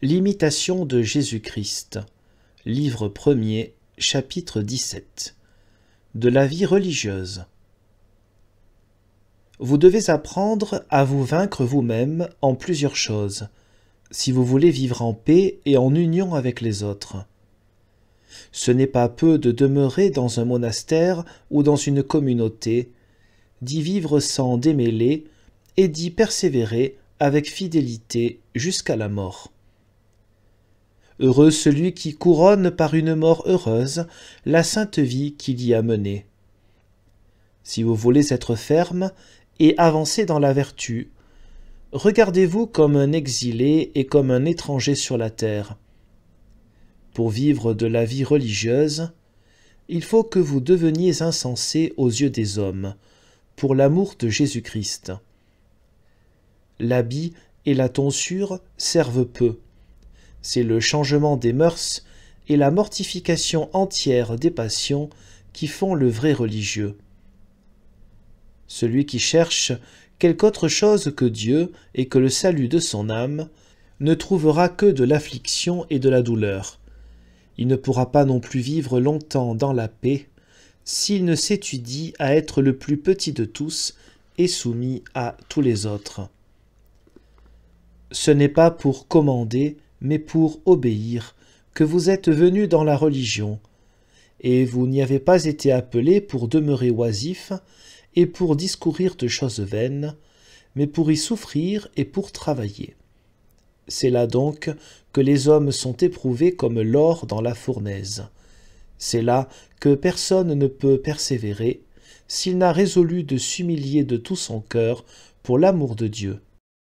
L'imitation de Jésus-Christ. Livre 1er, chapitre 17. De la vie religieuse. Vous devez apprendre à vous vaincre vous-même en plusieurs choses, si vous voulez vivre en paix et en union avec les autres. Ce n'est pas peu de demeurer dans un monastère ou dans une communauté, d'y vivre sans démêler et d'y persévérer avec fidélité jusqu'à la mort. Heureux celui qui couronne par une mort heureuse la sainte vie qu'il y a menée. Si vous voulez être ferme et avancer dans la vertu, regardez-vous comme un exilé et comme un étranger sur la terre. Pour vivre de la vie religieuse, il faut que vous deveniez insensés aux yeux des hommes, pour l'amour de Jésus-Christ. L'habit et la tonsure servent peu. C'est le changement des mœurs et la mortification entière des passions qui font le vrai religieux. Celui qui cherche quelque autre chose que Dieu et que le salut de son âme ne trouvera que de l'affliction et de la douleur. Il ne pourra pas non plus vivre longtemps dans la paix s'il ne s'étudie à être le plus petit de tous et soumis à tous les autres. Ce n'est pas pour commander, mais pour obéir, que vous êtes venus dans la religion, et vous n'y avez pas été appelés pour demeurer oisifs et pour discourir de choses vaines, mais pour y souffrir et pour travailler. C'est là donc que les hommes sont éprouvés comme l'or dans la fournaise. C'est là que personne ne peut persévérer s'il n'a résolu de s'humilier de tout son cœur pour l'amour de Dieu,